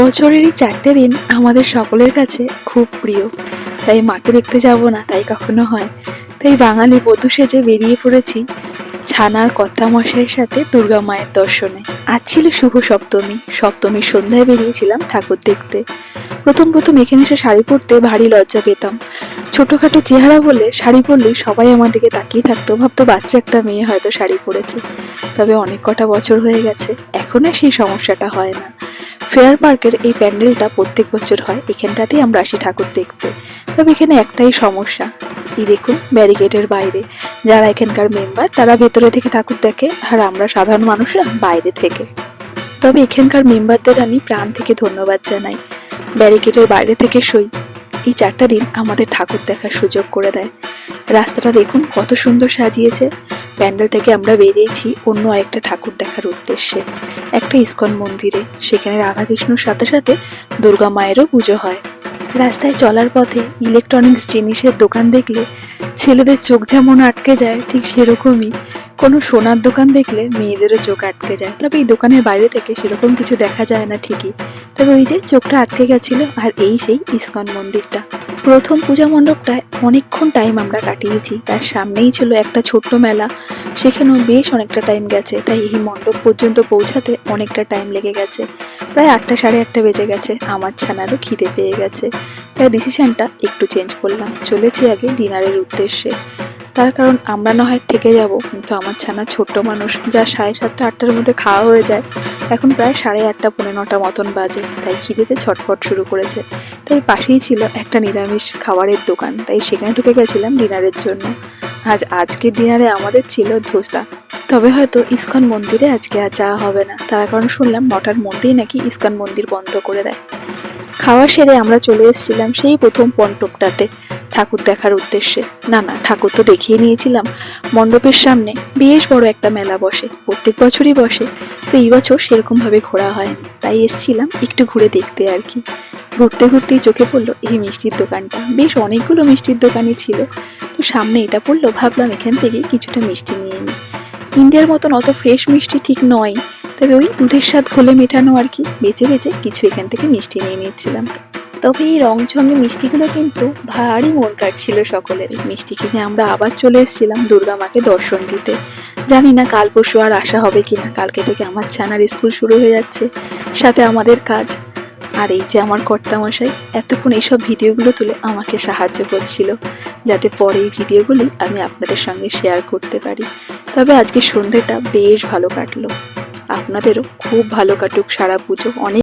বছরের এই 4টে দিন আমাদের সকলের কাছে খুব প্রিয়। তাই মাকে দেখতে যাব না তাই কখনো হয়। তাই বাঙালি বধূ সেজে বেরিয়ে পড়েছি ছানার কর্তামশাইয়ের সাথে দুর্গা মায়ের দর্শনে। আজ ছিল শুভ সপ্তমী। সপ্তমীর সন্ধ্যায় বেরিয়েছিলাম ঠাকুর দেখতে। প্রথম এখানে এসে শাড়ি পরতে ভারী লজ্জা পেতাম। ছোটখাটো চেহারা বলে শাড়ি পরলেই সবাই আমার দিকে তাকিয়ে থাকতো, ভাবতো বাচ্চা একটা মেয়ে হয়তো শাড়ি পরেছে। তবে অনেক কটা বছর হয়ে গেছে, এখন আর সেই সমস্যাটা হয় না। ফেয়ার পার্কের এই প্যান্ডেলটা প্রত্যেক বছর হয়, এখানটাতেই আমরা আসি ঠাকুর দেখতে। তবে এখানে একটাই সমস্যা, এই দেখুন ব্যারিকেডের বাইরে যারা এখানকার মেম্বার তারা ভেতরে থেকে ঠাকুর দেখে, আর আমরা সাধারণ মানুষরা বাইরে থেকে। তবে এখানকার মেম্বারদের আমি প্রাণ থেকে ধন্যবাদ জানাই, ব্যারিকেডের বাইরে থেকে সই এই 4টা দিন আমাদের ঠাকুর দেখার সুযোগ করে দেয়। রাস্তাটা দেখুন কত সুন্দর সাজিয়েছে। প্যান্ডেল থেকে আমরা বেরিয়েছি অন্য আরেকটা ঠাকুর দেখার উদ্দেশ্যে, একটা ইস্কন মন্দিরে। সেখানে রাধাকৃষ্ণর সাথে সাথে দুর্গা মায়েরও পুজো হয়। রাস্তায় চলার পথে ইলেকট্রনিক্স জিনিসের দোকান দেখলে ছেলেদের চোখ যেমন আটকে যায়, ঠিক সেরকমই কোনো সোনার দোকান দেখলে মেয়েদেরও চোখ আটকে যায়। তবে এই দোকানের বাইরে থেকে সেরকম কিছু দেখা যায় না ঠিকই, তবে ওই যে চোখটা আটকে গেছিল। আর এই সেই ইস্কন মন্দিরটা। প্রথম পূজা মণ্ডপটায় অনেকক্ষণ টাইম আমরা কাটিয়েছি, তার সামনেই ছিল একটা ছোট্ট মেলা, সেখানেও বেশ অনেকটা টাইম গেছে। তাই এই মণ্ডপ পর্যন্ত পৌঁছাতে অনেকটা টাইম লেগে গেছে, প্রায় 8টা সাড়ে 8টা বেজে গেছে। আমার ছানারও খিদে পেয়ে গেছে, তাই ডিসিশনটা একটু চেঞ্জ করলাম, চলেছি আগে ডিনারের উদ্দেশ্যে। তার কারণ আমরা না হয় থেকে যাব, কিন্তু আমার ছানা ছোট্ট মানুষ, যা 7:30 8টার মধ্যে খাওয়া হয়ে যায়। এখন প্রায় 8:30 পৌনে 9টা মতন বাজে, তাই খিদেতে ছটফট শুরু করেছে। তাই পাশেই ছিল একটা নিরামিষ খাবারের দোকান, তাই সেখানে ঢুকে গেছিলাম ডিনারের জন্য। আজকের ডিনারে আমাদের ছিল ধোসা। তবে হয়তো ইস্কন মন্দিরে আজকে আর যাওয়া হবে না, তার কারণ শুনলাম 9টার মধ্যেই নাকি ইস্কন মন্দির বন্ধ করে দেয়। খাওয়া সেরে আমরা চলে এসেছিলাম সেই প্রথম মণ্ডপটাতে ঠাকুর দেখার উদ্দেশ্যে। না, ঠাকুর তো দেখিয়ে নিয়েছিলাম। মণ্ডপের সামনে বেশ বড় একটা মেলা বসে, প্রত্যেক বছরই বসে, তো এই বছর সেরকম ভাবে ঘোরা হয়নি, তাই এসেছিলাম একটু ঘুরে দেখতে আর কি। ঘুরতে ঘুরতেই চোখে পড়লো এই মিষ্টির দোকানটা। বেশ অনেকগুলো মিষ্টির দোকানই ছিল, তো সামনে এটা পড়লো, ভাবলাম এখান থেকে কিছুটা মিষ্টি নিয়ে নিই। ইন্ডিয়ার মতন অত ফ্রেশ মিষ্টি ঠিক নয়, তবে ওই দুধের স্বাদ ঘোলে মেটানো আর কি। বেঁচে কিছু এখান থেকে মিষ্টি নিয়ে নিচ্ছিলাম। তবে এই রংচঙে মিষ্টিগুলো কিন্তু ভারী মন কাটছিল সকলের। মিষ্টি কিনে আমরা আবার চলে এসেছিলাম দুর্গা মাকে দর্শন দিতে। জানি না কাল পরশু আর আসা হবে কিনা, কালকে থেকে আমার ছানার স্কুল শুরু হয়ে যাচ্ছে, সাথে আমাদের কাজ। আর এই যে আমার কর্তামশাই এতক্ষণ এইসব ভিডিওগুলো তুলে আমাকে সাহায্য করছিল, যাতে পরে এই ভিডিওগুলি আমি আপনাদের সঙ্গে শেয়ার করতে পারি। তবে আজকে সন্ধ্যেটা বেশ ভালো কাটলো, আপনাদেরও খুব ভালো কাটুক সারা পুজো। অনেক